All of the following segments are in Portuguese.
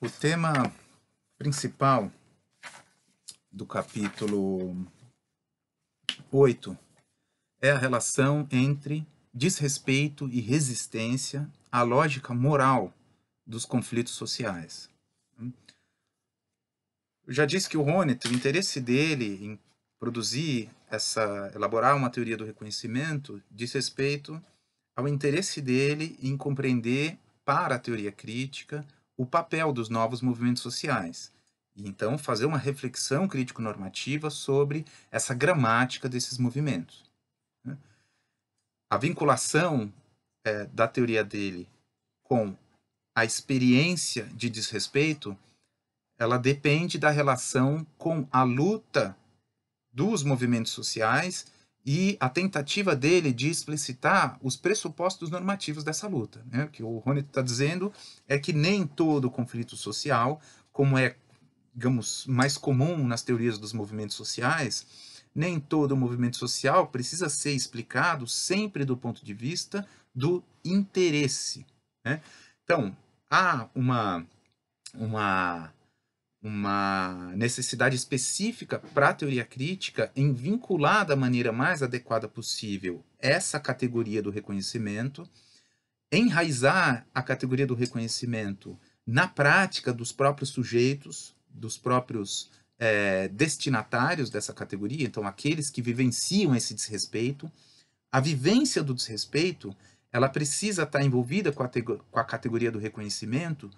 O tema principal do capítulo 8 é a relação entre desrespeito e resistência à lógica moral dos conflitos sociais. Eu já disse que o Honneth, o interesse dele em elaborar uma teoria do reconhecimento, diz respeito ao interesse dele em compreender, para a teoria crítica, o papel dos novos movimentos sociais. E então fazer uma reflexão crítico-normativa sobre essa gramática desses movimentos. A vinculação da teoria dele com a experiência de desrespeito, ela depende da relação com a luta dos movimentos sociais e a tentativa dele de explicitar os pressupostos normativos dessa luta. Né? O que o Honneth está dizendo é que nem todo conflito social, como é, digamos, mais comum nas teorias dos movimentos sociais, nem todo movimento social precisa ser explicado sempre do ponto de vista do interesse. Né? Então, há uma necessidade específica para a teoria crítica em vincular da maneira mais adequada possível essa categoria do reconhecimento, enraizar a categoria do reconhecimento na prática dos próprios sujeitos, dos próprios destinatários dessa categoria, então aqueles que vivenciam esse desrespeito. A vivência do desrespeito, ela precisa estar envolvida com a categoria do reconhecimento,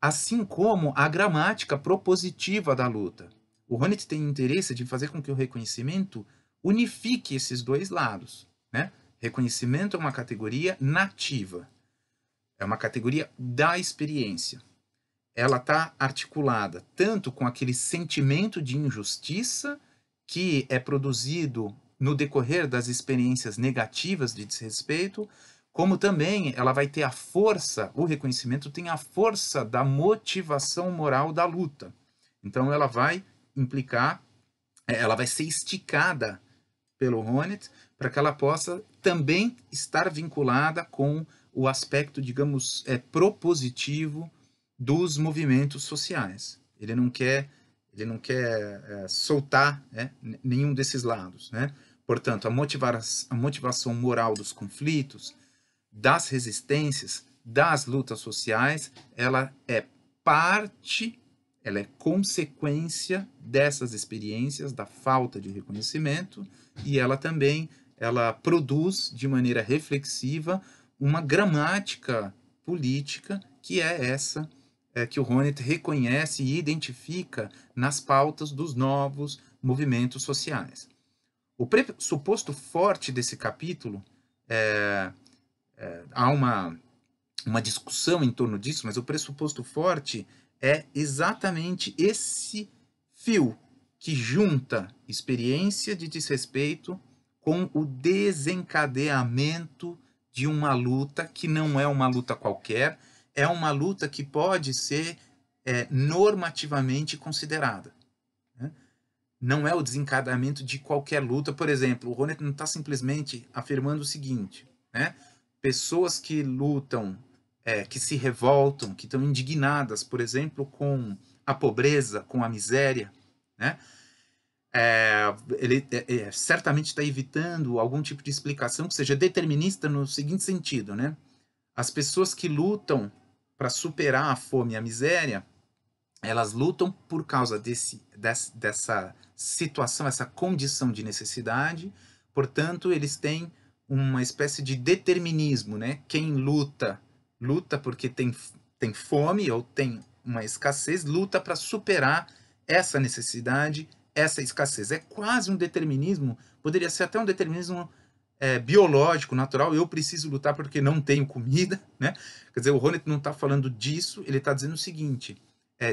assim como a gramática propositiva da luta. O Honneth tem interesse de fazer com que o reconhecimento unifique esses dois lados. Né? Reconhecimento é uma categoria nativa, é uma categoria da experiência. Ela está articulada tanto com aquele sentimento de injustiça que é produzido no decorrer das experiências negativas de desrespeito, como também ela vai ter a força, o reconhecimento tem a força da motivação moral da luta. Então ela vai implicar, ela vai ser esticada pelo Honneth para que ela possa também estar vinculada com o aspecto, digamos, propositivo dos movimentos sociais. Ele não quer soltar nenhum desses lados. Né? Portanto, a motivação moral dos conflitos, das resistências, das lutas sociais, ela é parte, ela é consequência dessas experiências, da falta de reconhecimento, e ela também produz de maneira reflexiva uma gramática política que é essa que o Honneth reconhece e identifica nas pautas dos novos movimentos sociais. O pressuposto forte desse capítulo há uma discussão em torno disso, mas o pressuposto forte é exatamente esse fio que junta experiência de desrespeito com o desencadeamento de uma luta que não é uma luta qualquer, é uma luta que pode ser normativamente considerada. Né? Não é o desencadeamento de qualquer luta. Por exemplo, o Honneth não está simplesmente afirmando o seguinte, né? Pessoas que lutam, que se revoltam, que estão indignadas, por exemplo, com a pobreza, com a miséria, né? Ele certamente está evitando algum tipo de explicação que seja determinista no seguinte sentido, né? As pessoas que lutam para superar a fome e a miséria, elas lutam por causa dessa situação, essa condição de necessidade, portanto, eles têm uma espécie de determinismo, né? Quem luta porque tem fome ou tem uma escassez, luta para superar essa necessidade, essa escassez. É quase um determinismo, poderia ser até um determinismo biológico, natural. Eu preciso lutar porque não tenho comida, né? Quer dizer, o Honneth não está falando disso, ele está dizendo o seguinte: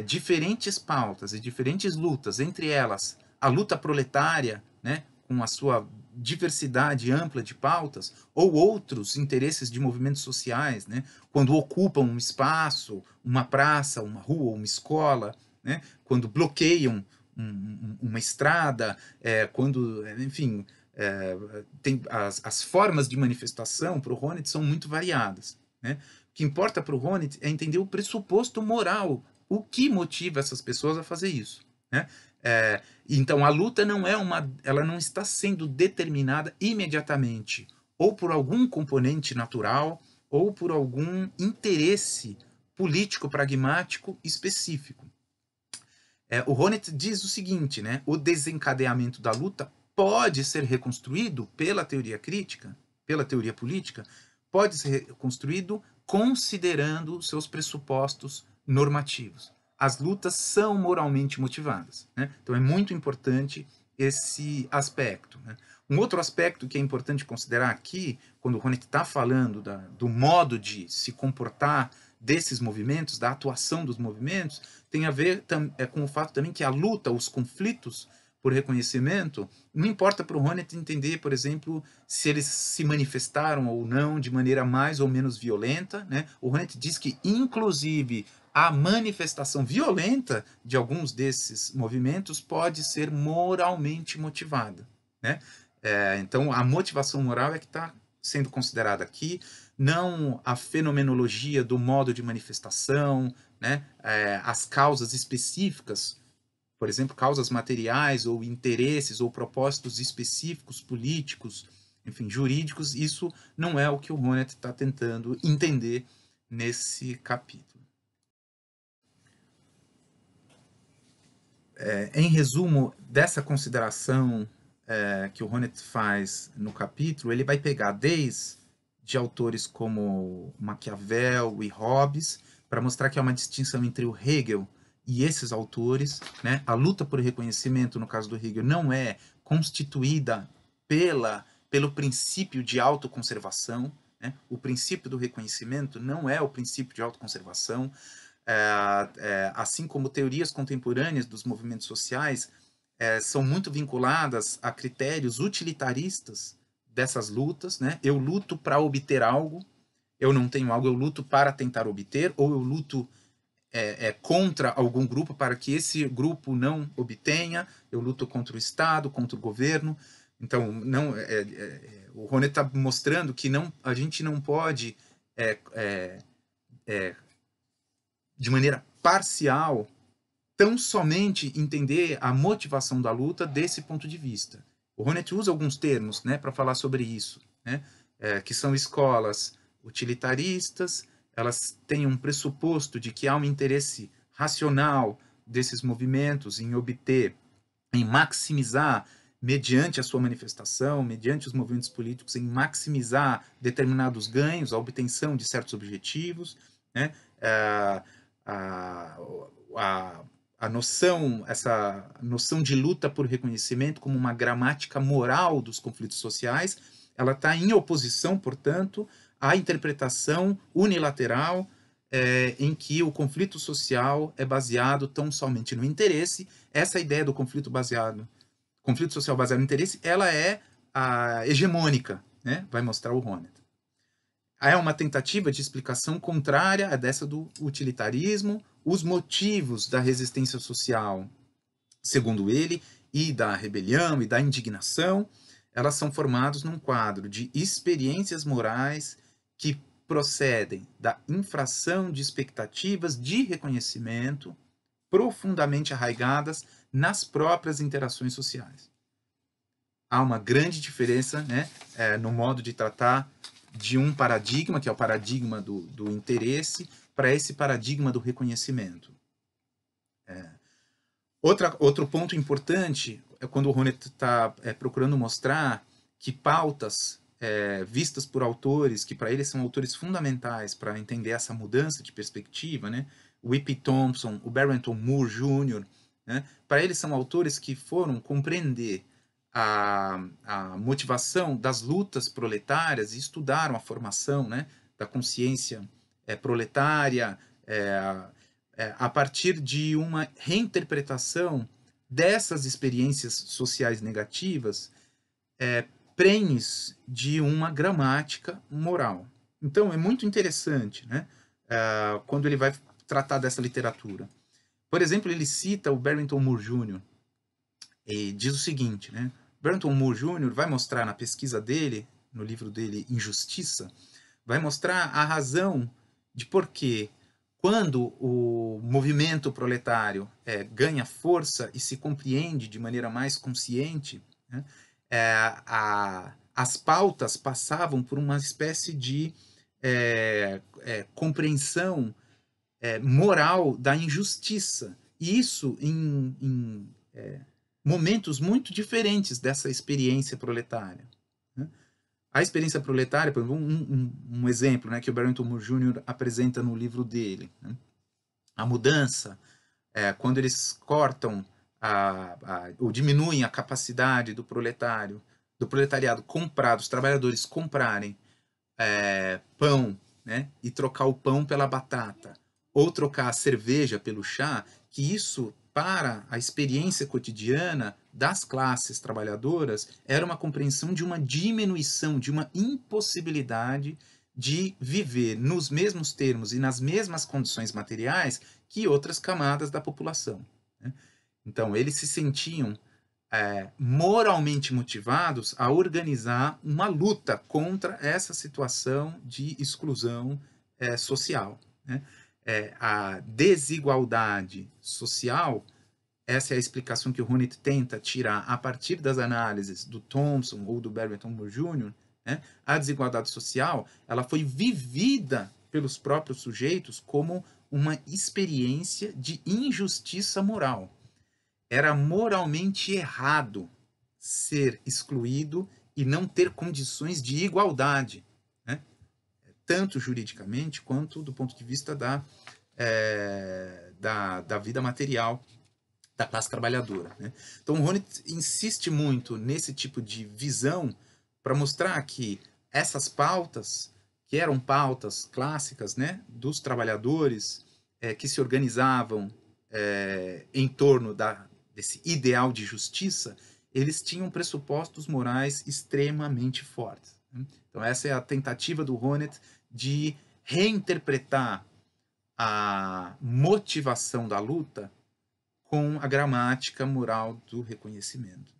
diferentes pautas e diferentes lutas, entre elas a luta proletária, né, com a sua diversidade ampla de pautas, ou outros interesses de movimentos sociais, né, quando ocupam um espaço, uma praça, uma rua, uma escola, né, quando bloqueiam uma estrada, quando, enfim, tem as formas de manifestação para o Honneth são muito variadas. Né? O que importa para o Honneth é entender o pressuposto moral o que motiva essas pessoas a fazer isso, né? Então a luta ela não está sendo determinada imediatamente ou por algum componente natural ou por algum interesse político pragmático específico. O Honneth diz o seguinte, né? O desencadeamento da luta pode ser reconstruído pela teoria crítica, pela teoria política, pode ser reconstruído considerando seus pressupostos normativos. As lutas são moralmente motivadas, né? Então é muito importante esse aspecto, né? Um outro aspecto que é importante considerar aqui, quando o Honneth está falando do modo de se comportar desses movimentos, da atuação dos movimentos, tem a ver com o fato também que a luta, os conflitos por reconhecimento, não importa para o Honneth entender, por exemplo, se eles se manifestaram ou não de maneira mais ou menos violenta, né? O Honneth diz que, inclusive, a manifestação violenta de alguns desses movimentos pode ser moralmente motivada, né? Então, a motivação moral é que está sendo considerada aqui, não a fenomenologia do modo de manifestação, né? As causas específicas, por exemplo, causas materiais ou interesses ou propósitos específicos políticos, enfim, jurídicos, isso não é o que o Honneth está tentando entender nesse capítulo. Em resumo, dessa consideração que o Honneth faz no capítulo, ele vai pegar desde autores como Maquiavel e Hobbes, para mostrar que há uma distinção entre o Hegel e esses autores, né? A luta por reconhecimento, no caso do Hegel, não é constituída pelo princípio de autoconservação, né? O princípio do reconhecimento não é o princípio de autoconservação, assim como teorias contemporâneas dos movimentos sociais são muito vinculadas a critérios utilitaristas dessas lutas, né? Eu luto para obter algo, eu não tenho algo, eu luto para tentar obter, ou eu luto contra algum grupo para que esse grupo não obtenha, eu luto contra o Estado, contra o governo. Então, o Honneth está mostrando que a gente não pode, de maneira parcial, tão somente entender a motivação da luta desse ponto de vista. O Honneth usa alguns termos, né, para falar sobre isso, né, que são escolas utilitaristas, elas têm um pressuposto de que há um interesse racional desses movimentos em obter, em maximizar, mediante a sua manifestação, mediante os movimentos políticos, em maximizar determinados ganhos, a obtenção de certos objetivos, né, essa noção de luta por reconhecimento como uma gramática moral dos conflitos sociais, ela está em oposição, portanto, à interpretação unilateral em que o conflito social é baseado tão somente no interesse. Essa ideia do conflito social baseado no interesse, ela é hegemônica, né? Vai mostrar o Honneth. É uma tentativa de explicação contrária a dessa do utilitarismo, os motivos da resistência social, segundo ele, e da rebelião e da indignação, elas são formados num quadro de experiências morais que procedem da infração de expectativas de reconhecimento profundamente arraigadas nas próprias interações sociais. Há uma grande diferença, né, no modo de tratar de um paradigma, que é o paradigma do interesse, para esse paradigma do reconhecimento. Outro ponto importante é quando o Honneth está procurando mostrar que pautas vistas por autores, que para eles são autores fundamentais para entender essa mudança de perspectiva, né? O E.P. Thompson, o Barrington Moore Jr., né? Para eles são autores que foram compreender a motivação das lutas proletárias e estudaram a formação, né, da consciência proletária, a partir de uma reinterpretação dessas experiências sociais negativas, prenhes de uma gramática moral. Então, é muito interessante, né, quando ele vai tratar dessa literatura. Por exemplo, ele cita o Barrington Moore Jr., e diz o seguinte, né? Barrington Moore Jr. vai mostrar na pesquisa dele, no livro dele Injustiça, vai mostrar a razão de por que quando o movimento proletário ganha força e se compreende de maneira mais consciente, né, as pautas passavam por uma espécie de compreensão moral da injustiça. E isso em momentos muito diferentes dessa experiência proletária, né? A experiência proletária, por exemplo, um exemplo, né, que o Barrington Moore Jr. apresenta no livro dele, né? A mudança, quando eles cortam ou diminuem a capacidade do proletariado comprar, dos trabalhadores comprarem pão, né, e trocar o pão pela batata, ou trocar a cerveja pelo chá, que isso, para a experiência cotidiana das classes trabalhadoras, era uma compreensão de uma diminuição, de uma impossibilidade de viver nos mesmos termos e nas mesmas condições materiais que outras camadas da população, né? Então, eles se sentiam moralmente motivados a organizar uma luta contra essa situação de exclusão social, né? A desigualdade social, essa é a explicação que o Honneth tenta tirar a partir das análises do Thompson ou do Barrington Moore Jr., né? A desigualdade social, ela foi vivida pelos próprios sujeitos como uma experiência de injustiça moral. Era moralmente errado ser excluído e não ter condições de igualdade, né? Tanto juridicamente quanto do ponto de vista da vida material da classe trabalhadora, né? Então, o Honneth insiste muito nesse tipo de visão para mostrar que essas pautas, que eram pautas clássicas, né, dos trabalhadores que se organizavam em torno desse ideal de justiça, eles tinham pressupostos morais extremamente fortes, né? Então, essa é a tentativa do Honneth de reinterpretar a motivação da luta com a gramática moral do reconhecimento.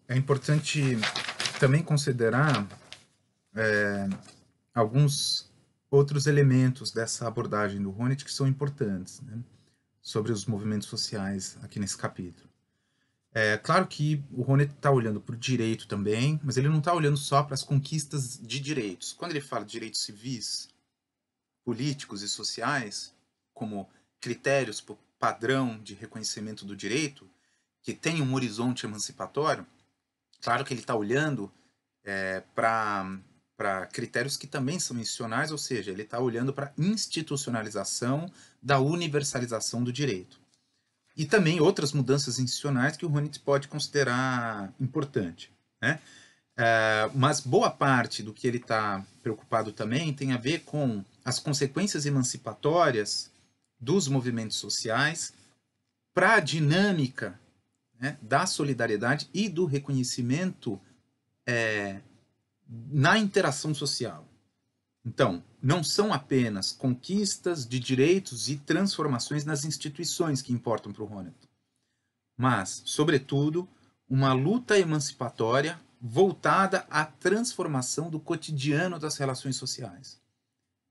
É importante também considerar alguns outros elementos dessa abordagem do Honneth que são importantes, né, sobre os movimentos sociais aqui nesse capítulo. É claro que o Honneth está olhando para o direito também, mas ele não está olhando só para as conquistas de direitos. Quando ele fala de direitos civis, políticos e sociais, como critérios padrão de reconhecimento do direito, que tem um horizonte emancipatório, claro que ele está olhando para critérios que também são institucionais, ou seja, ele está olhando para a institucionalização da universalização do direito. E também outras mudanças institucionais que o Honneth pode considerar importante, né? Mas boa parte do que ele está preocupado também tem a ver com as consequências emancipatórias dos movimentos sociais para a dinâmica, né, da solidariedade e do reconhecimento na interação social. Então, não são apenas conquistas de direitos e transformações nas instituições que importam para o Honneth, mas, sobretudo, uma luta emancipatória voltada à transformação do cotidiano das relações sociais.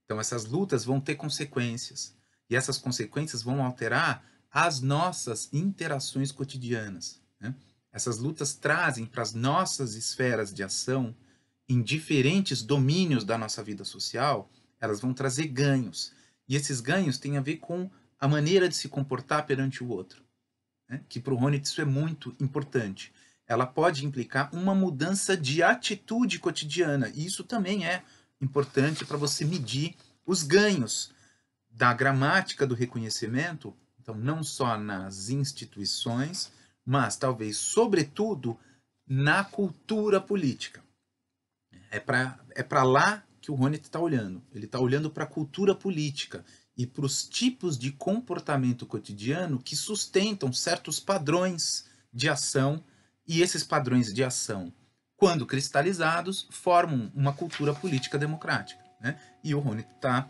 Então, essas lutas vão ter consequências, e essas consequências vão alterar as nossas interações cotidianas, né? Essas lutas trazem para as nossas esferas de ação, em diferentes domínios da nossa vida social, elas vão trazer ganhos. E esses ganhos têm a ver com a maneira de se comportar perante o outro, né? Que para o Honneth isso é muito importante. Ela pode implicar uma mudança de atitude cotidiana, e isso também é importante para você medir os ganhos da gramática do reconhecimento, então não só nas instituições, mas talvez, sobretudo, na cultura política. É para lá que o Honneth está olhando. Ele está olhando para a cultura política e para os tipos de comportamento cotidiano que sustentam certos padrões de ação, e esses padrões de ação, quando cristalizados, formam uma cultura política democrática, né? E o Honneth está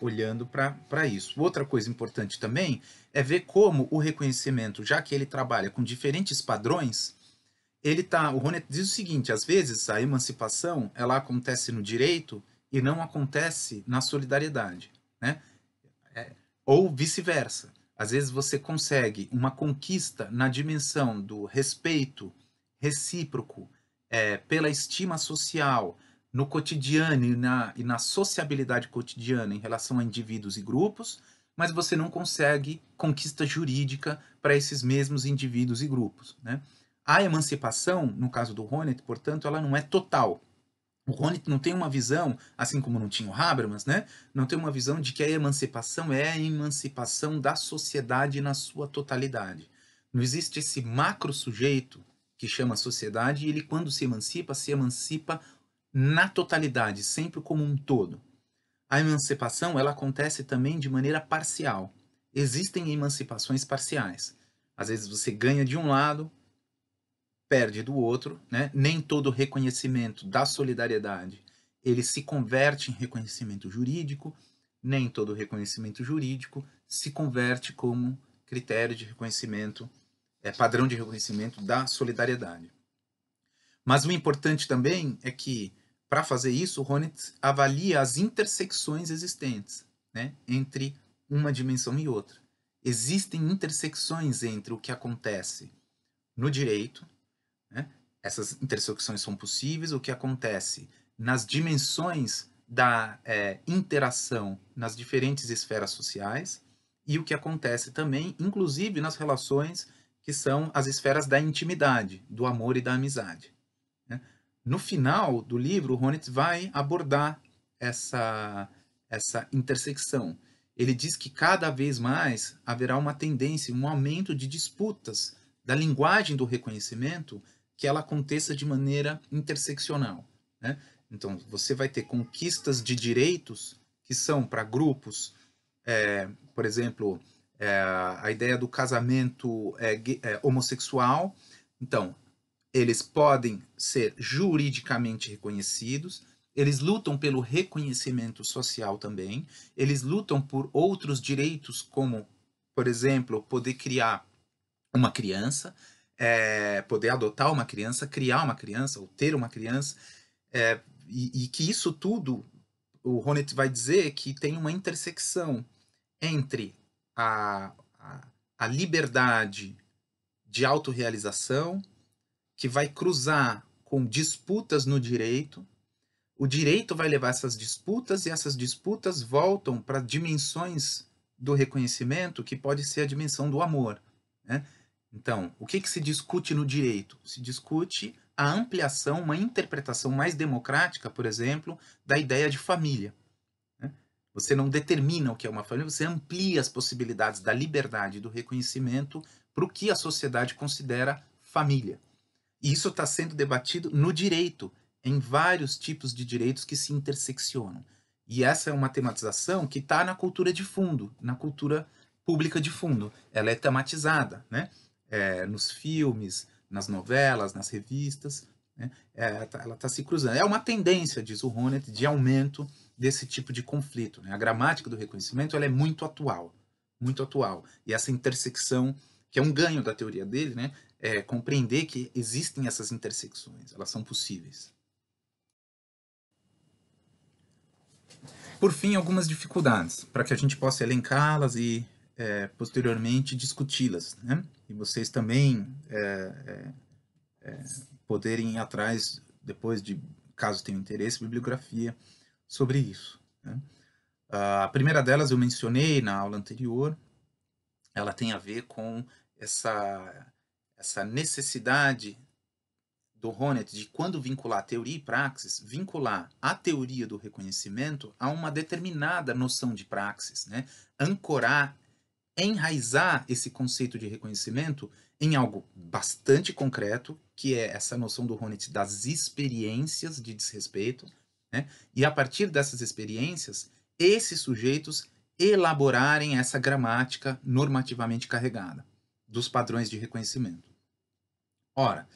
olhando para isso. Outra coisa importante também é ver como o reconhecimento, já que ele trabalha com diferentes padrões, o Honneth diz o seguinte: às vezes a emancipação ela acontece no direito e não acontece na solidariedade, né? Ou vice-versa. Às vezes você consegue uma conquista na dimensão do respeito recíproco, pela estima social, no cotidiano e na sociabilidade cotidiana em relação a indivíduos e grupos, mas você não consegue conquista jurídica para esses mesmos indivíduos e grupos, né? A emancipação, no caso do Honneth, portanto, ela não é total. O Honneth não tem uma visão, assim como não tinha o Habermas, né? Não tem uma visão de que a emancipação é a emancipação da sociedade na sua totalidade. Não existe esse macro sujeito que chama sociedade e ele, quando se emancipa na totalidade, sempre como um todo. A emancipação ela acontece também de maneira parcial. Existem emancipações parciais. Às vezes você ganha de um lado, perde do outro, né? Nem todo reconhecimento da solidariedade ele se converte em reconhecimento jurídico, nem todo reconhecimento jurídico se converte como critério de reconhecimento, padrão de reconhecimento da solidariedade. Mas o importante também é que, para fazer isso, o Honneth avalia as intersecções existentes, né, entre uma dimensão e outra. Existem intersecções entre o que acontece no direito, né? Essas intersecções são possíveis, o que acontece nas dimensões da interação nas diferentes esferas sociais e o que acontece também, inclusive, nas relações que são as esferas da intimidade, do amor e da amizade, né? No final do livro, o Honneth vai abordar essa intersecção. Ele diz que cada vez mais haverá uma tendência, um aumento de disputas da linguagem do reconhecimento que ela aconteça de maneira interseccional, né? Então, você vai ter conquistas de direitos que são para grupos, por exemplo, a ideia do casamento homossexual. Então, eles podem ser juridicamente reconhecidos, eles lutam pelo reconhecimento social também, eles lutam por outros direitos, como, por exemplo, poder criar uma criança, poder adotar uma criança, criar uma criança, ou ter uma criança, e que isso tudo, o Honneth vai dizer que tem uma intersecção entre a liberdade de autorrealização, que vai cruzar com disputas no direito. O direito vai levar essas disputas e essas disputas voltam para dimensões do reconhecimento que pode ser a dimensão do amor, né? Então, o que se discute no direito? Se discute a ampliação, uma interpretação mais democrática, por exemplo, da ideia de família, né? Você não determina o que é uma família, você amplia as possibilidades da liberdade e do reconhecimento para o que a sociedade considera família. E isso está sendo debatido no direito, em vários tipos de direitos que se interseccionam. E essa é uma tematização que está na cultura de fundo, na cultura pública de fundo. Ela é tematizada, né? Nos filmes, nas novelas, nas revistas, né? Ela está se cruzando. É uma tendência, diz o Honneth, de aumento desse tipo de conflito, né? A gramática do reconhecimento ela é muito atual, muito atual. E essa intersecção, que é um ganho da teoria dele, né? Compreender que existem essas intersecções, elas são possíveis. Por fim, algumas dificuldades, para que a gente possa elencá-las e posteriormente discuti-las, né? E vocês também poderem ir atrás, depois de, caso tenham interesse, bibliografia sobre isso, né? A primeira delas eu mencionei na aula anterior, ela tem a ver com essa necessidade do Honneth de, quando vincular teoria e praxis, vincular a teoria do reconhecimento a uma determinada noção de praxis, né? Ancorar, enraizar esse conceito de reconhecimento em algo bastante concreto, que é essa noção do Honneth das experiências de desrespeito, né? E a partir dessas experiências, esses sujeitos elaborarem essa gramática normativamente carregada dos padrões de reconhecimento. Ora,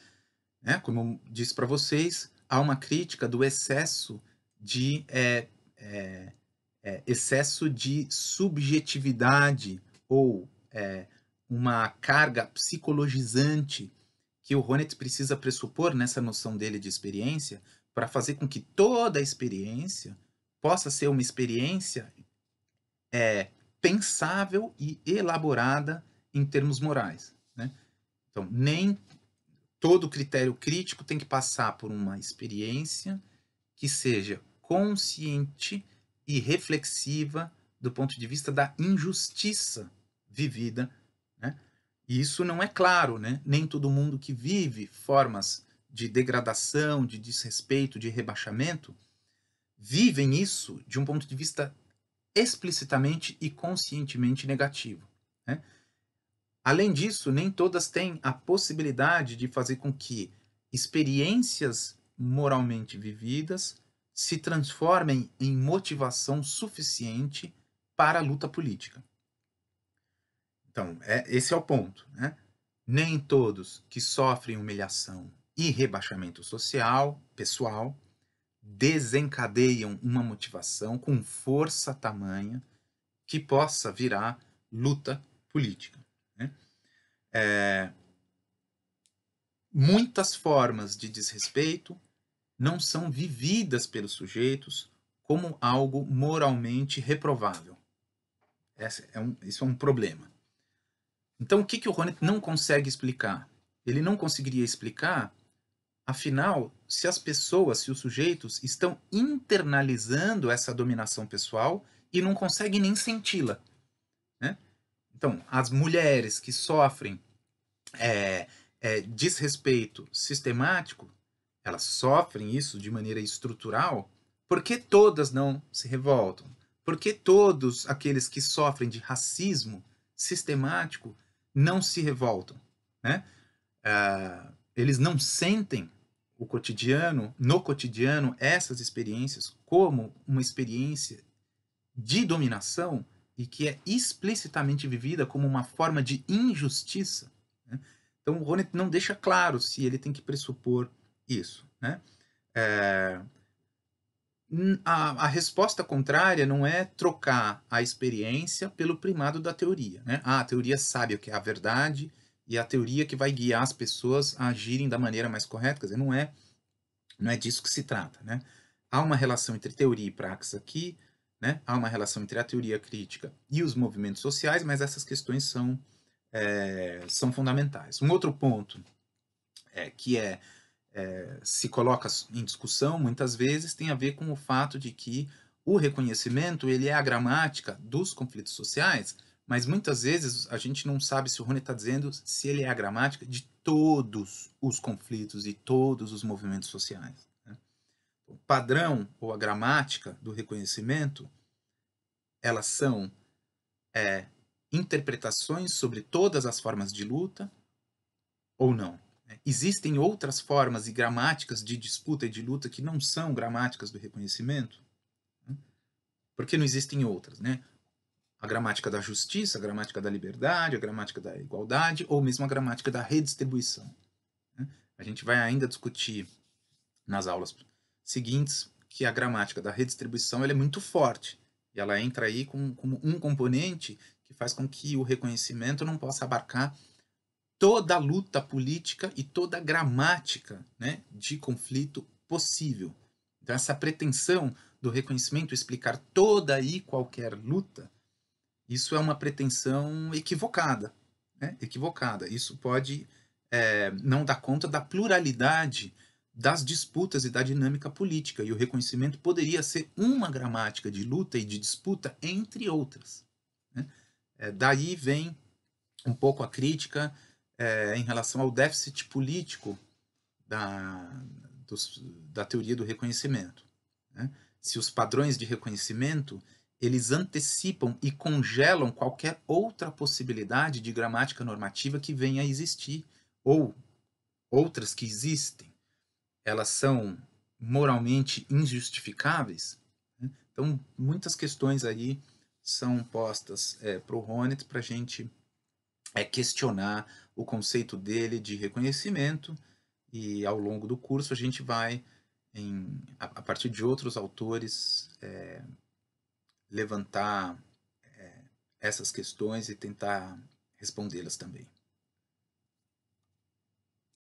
né, como eu disse para vocês, há uma crítica do excesso de subjetividade ou uma carga psicologizante que o Honneth precisa pressupor nessa noção dele de experiência para fazer com que toda a experiência possa ser uma experiência pensável e elaborada em termos morais, né? Então, nem todo critério crítico tem que passar por uma experiência que seja consciente e reflexiva do ponto de vista da injustiça vivida, né? E isso não é claro, né? Nem todo mundo que vive formas de degradação, de desrespeito, de rebaixamento, vivem isso de um ponto de vista explicitamente e conscientemente negativo, né? Além disso, nem todas têm a possibilidade de fazer com que experiências moralmente vividas se transformem em motivação suficiente para a luta política. Então, esse é o ponto, né? Nem todos que sofrem humilhação e rebaixamento social, pessoal, desencadeiam uma motivação com força tamanha que possa virar luta política, né? Muitas formas de desrespeito não são vividas pelos sujeitos como algo moralmente reprovável. Isso é um problema. Então, o que o Honneth não consegue explicar? Ele não conseguiria explicar, afinal, se as pessoas, se os sujeitos estão internalizando essa dominação pessoal e não conseguem nem senti-la, né? Então, as mulheres que sofrem desrespeito sistemático, elas sofrem isso de maneira estrutural, por que todas não se revoltam? Por que todos aqueles que sofrem de racismo sistemático não se revoltam, né? Eles não sentem no cotidiano, essas experiências como uma experiência de dominação e que é explicitamente vivida como uma forma de injustiça, né? Então, o Honneth não deixa claro se ele tem que pressupor isso, né? A resposta contrária não é trocar a experiência pelo primado da teoria, né? A teoria sabe o que é a verdade e a teoria que vai guiar as pessoas a agirem da maneira mais correta. Quer dizer, não é disso que se trata, né? Há uma relação entre teoria e praxis aqui, né? Há uma relação entre a teoria crítica e os movimentos sociais, mas essas questões são fundamentais. Um outro ponto que se coloca em discussão muitas vezes tem a ver com o fato de que o reconhecimento ele é a gramática dos conflitos sociais, mas muitas vezes a gente não sabe se o Rony está dizendo se ele é a gramática de todos os conflitos e todos os movimentos sociais, né? O padrão ou a gramática do reconhecimento, elas são interpretações sobre todas as formas de luta ou não. Existem outras formas e gramáticas de disputa e de luta que não são gramáticas do reconhecimento? Por que não existem outras, né? A gramática da justiça, a gramática da liberdade, a gramática da igualdade, ou mesmo a gramática da redistribuição, né? A gente vai ainda discutir nas aulas seguintes que a gramática da redistribuição ela é muito forte. E ela entra aí como um componente que faz com que o reconhecimento não possa abarcar toda a luta política e toda a gramática, né, de conflito possível. Então, essa pretensão do reconhecimento explicar toda e qualquer luta, isso é uma pretensão equivocada, né? Equivocada. Isso pode não dar conta da pluralidade das disputas e da dinâmica política, e o reconhecimento poderia ser uma gramática de luta e de disputa, entre outras, né? Daí vem um pouco a crítica em relação ao déficit político da, da teoria do reconhecimento, né? Se os padrões de reconhecimento eles antecipam e congelam qualquer outra possibilidade de gramática normativa que venha a existir, ou outras que existem, elas são moralmente injustificáveis, né? Então, muitas questões aí são postas para o Honneth para a gente questionar o conceito dele de reconhecimento, e ao longo do curso a gente vai, a partir de outros autores, levantar essas questões e tentar respondê-las também.